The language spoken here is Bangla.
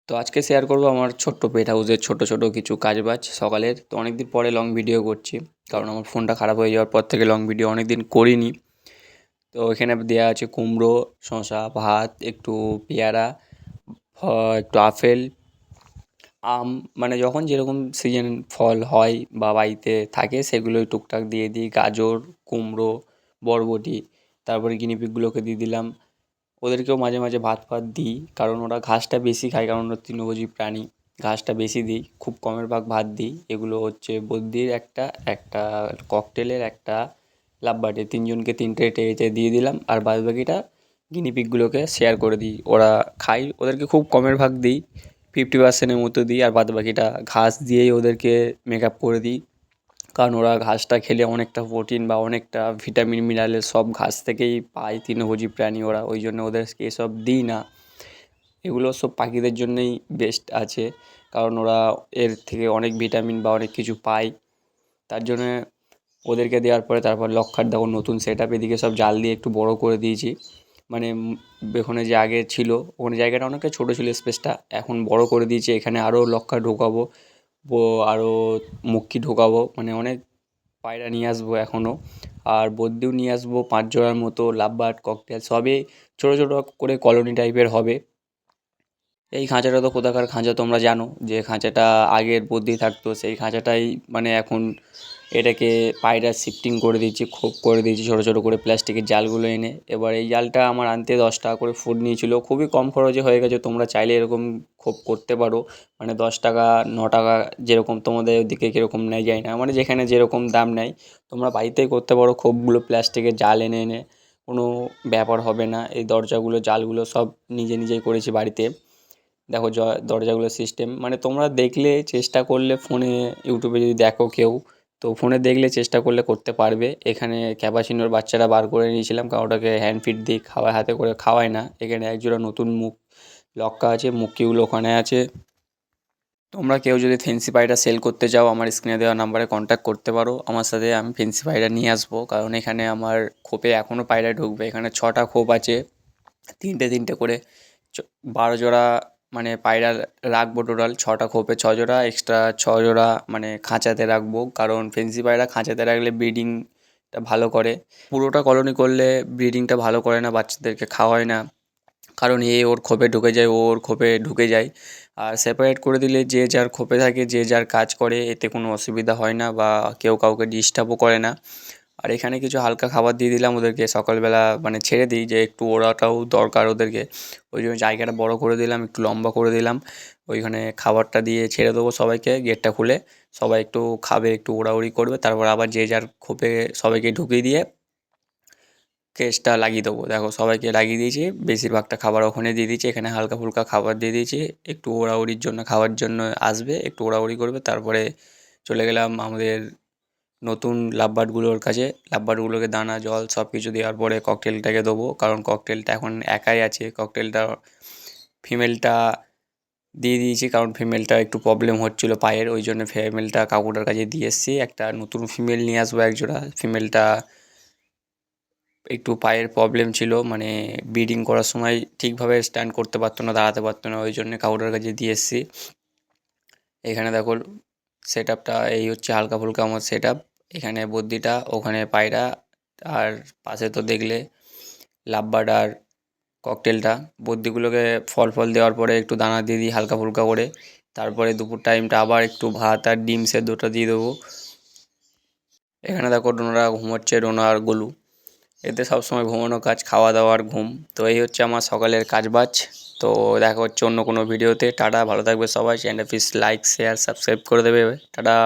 তো আজকে শেয়ার করবো আমার ছোট্ট পেট হাউসের ছোটো ছোটো কিছু কাজবাজ সকালের। তো অনেক দিন পরে লং ভিডিও করছি, কারণ আমার ফোনটা খারাপ হয়ে যাওয়ার পর থেকে লং ভিডিও অনেক দিন করিনি। তো এখানে দেওয়া আছে কুমড়ো, শসা, ভাত, একটু পেয়ারা, একটু আপেল, আম, মানে যখন যেরকম সিজন ফল হয় বা বাড়িতে থাকে সেগুলোই টুকটাক দিয়ে দিই। গাজর, কুমড়ো, বরবটি, তারপরে গিনিপিগগুলোকে দিয়ে দিলাম। ওদেরকেও মাঝে মাঝে ভাত ফাত দিই, কারণ ওরা ঘাসটা বেশি খায়, কারণ ওরা তৃণভোজী প্রাণী। ঘাসটা বেশি দিই, খুব কমের ভাগ ভাত দিই। এগুলো হচ্ছে বদ্যির একটা, একটা ককটেলের, একটা লাববার্ডে, তিনজনকে তিনটে ট্রেতে দিয়ে দিলাম। আর বাদ বাকিটা গিনিপিগগুলোকে শেয়ার করে দিই, ওরা খায়। ওদেরকে খুব কমের ভাগ দিই, 50%-এর মতো দিই, আর বাদ বাকিটা ঘাস দিয়েই ওদেরকে মেক আপ করে দিই। কারণ ওরা ঘাসটা খেলে অনেকটা প্রোটিন বা অনেকটা ভিটামিন মিনারেল সব ঘাস থেকেই পায়, তৃণভোজী প্রাণী ওরা, ওই জন্য ওদেরকে এসব দিই না। এগুলো সব পাখিদের জন্যই বেস্ট আছে, কারণ ওরা এর থেকে অনেক ভিটামিন বা অনেক কিছু পায়। তার জন্যে ওদেরকে দেওয়ার পরে তারপর লক্ষার দেখো নতুন সেট আপ, এদিকে সব জাল দিয়ে একটু বড় করে দিয়েছি। মানে ওখানে যে আগে ছিল, ওখানে জায়গাটা অনেকটা ছোটো ছিল স্পেসটা, এখন বড় করে দিয়েছি। এখানে আরও লক্ষা ঢোকাবো, আরও মুক্কি ঢোকাবো, মানে অনেক পায়রা নিয়ে আসবো এখনও। আর বদ্যিও নিয়ে আসবো 5 জোড়ার মতো, লাভবার্ড, ককটেল সবই ছোটো ছোটো করে কলোনি টাইপের হবে। এই খাঁচাটা তো কোথাকার খাঁচা তোমরা জানো, যে খাঁচাটা আগের বদ্যি থাকতো সেই খাঁচাটাই, মানে এখন এটাকে পায়রা শিফটিং করে দিয়েছি, খোপ করে দিয়েছি ছোটো ছোটো করে প্লাস্টিকের জালগুলো এনে। এবার এই জালটা আমার আনতে 10 টাকা করে ফুট নিয়েছিল, খুবই কম খরচে হয়ে গেছে। তোমরা চাইলে এরকম খোপ করতে পারো, মানে 10 টাকা, 9 টাকা, যেরকম তোমাদের ওদিকে কীরকম নেয় যায় না, মানে যেখানে যেরকম দাম নেয় তোমরা বাড়িতেই করতে পারো। খোপগুলো প্লাস্টিকের জাল এনে এনে কোনো ব্যাপার হবে না। এই দরজাগুলো, জালগুলো সব নিজে নিজেই করেছি বাড়িতে। দেখো দরজাগুলোর সিস্টেম, মানে তোমরা দেখলে, চেষ্টা করলে ফোনে, ইউটিউবে যদি দেখো কেউ, তো ফোনে দেখলে চেষ্টা করলে করতে পারবে। এখানে ক্যাপাচিনোর বাচ্চাটা বার করে নিয়েছিলাম, কারণ ওটাকে হ্যান্ড ফিড দিয়ে খাওয়ায়, হাতে করে খাওয়ায় না। এখানে একজোড়া নতুন মুখ লক্কা আছে, মুক্কিগুলো ওখানে আছে। তোমরা কেউ যদি ফেন্সি পায়রা সেল করতে চাও, আমার স্ক্রিনে দেওয়া নাম্বারে কন্ট্যাক্ট করতে পারো আমার সাথে, আমি ফেন্সি পায়রা নিয়ে আসবো। কারণ এখানে আমার খোপে এখনও পায়রা ঢুকবে। এখানে 6টা খোপ আছে, তিনটে তিনটে করে 12 জোড়া, মানে পায়রা রাখবো। টোটাল 6টা খোপে 6 জোড়া, এক্সট্রা 6 জোড়া মানে খাঁচাতে রাখবো। কারণ ফেন্সি পায়রা খাঁচাতে রাখলে ব্রিডিংটা ভালো করে, পুরোটা কলোনি করলে ব্রিডিংটা ভালো করে না, বাচ্চাদেরকে খাওয়ায় না। কারণ এ ওর খোপে ঢুকে যায়, ও ওর খোপে ঢুকে যায়। আর সেপারেট করে দিলে যে যার খোপে থাকে, যে যার কাজ করে, এতে কোনো অসুবিধা হয় না বা কেউ কাউকে ডিস্টার্বও করে না। আর এখানে কিছু হালকা খাবার দিয়ে দিলাম ওদেরকে সকালবেলা, মানে ছেড়ে দিই যে একটু ওড়াটাও দরকার ওদেরকে, ওই জন্য জায়গাটা বড় করে দিলাম, একটু লম্বা করে দিলাম। ওইখানে খাবারটা দিয়ে ছেড়ে দেবো সবাইকে, গেটটা খুলে সবাই একটু খাবে, একটু ওড়াউড়ি করবে, তারপর আবার যে যার খোপে সবাইকে ঢুকিয়ে দিয়ে কেসটা লাগিয়ে দেবো। দেখো সবাইকে লাগিয়ে দিয়েছি, বেশিরভাগটা খাবার ওখানে দিয়ে দিয়েছি। এখানে হালকা ফুলকা খাবার দিয়ে দিয়েছি, একটু ওড়াউড়ির জন্য, খাওয়ার জন্য আসবে, একটু ওড়াউড়ি করবে। তারপরে চলে গেলাম আমাদের নতুন লাভবার্ডগুলোর কাছে। লাভবার্ডগুলোকে দানা, জল সব কিছু দেওয়ার পরে ককটেলটাকে দেবো, কারণ ককটেলটা এখন একাই আছে। ককটেলটা, ফিমেলটা দিয়ে দিয়েছি, কারণ ফিমেলটা একটু প্রবলেম হচ্ছিলো পায়ের, ওই জন্য ফিমেলটা কাকুটার কাছে দিয়ে এসেছি। একটা নতুন ফিমেল নিয়ে আসবো একজোড়া। ফিমেলটা একটু পায়ের প্রবলেম ছিল, মানে ব্রিডিং করার সময় ঠিকভাবে স্ট্যান্ড করতে পারতো না, দাঁড়াতে পারতো না, ওই জন্য কাকুটার কাছে দিয়ে এসেছি। এখানে দেখো সেট আপটা এই হচ্ছে, হালকা ফুলকা আমার সেট আপ। এখানে বদ্যিটা, ওখানে পায়রা, আর পাশে তো দেখলে লাভবার্ড আর ককটেলটা। বদ্যিগুলোকে ফল ফল দেওয়ার পরে একটু দানা দিয়ে দিই হালকা ফুলকা করে। তারপরে দুপুর টাইমটা আবার একটু ভাত আর ডিম সেদ্ধটা দিয়ে দেবো। এখানে দেখো ডোনারা ঘুমোচ্ছে, ডোনা আর গোলু। এতে সবসময় ঘুমানো কাজ, খাওয়া দাওয়া আর ঘুম। তো এই হচ্ছে আমার সকালের কাজবাজ। তো দেখা হচ্ছে অন্য কোনো ভিডিওতে। টাটা, ভালো থাকবে সবাই। চ্যানেলটা প্লিজ লাইক, শেয়ার, সাবস্ক্রাইব করে দেবে। টাটা।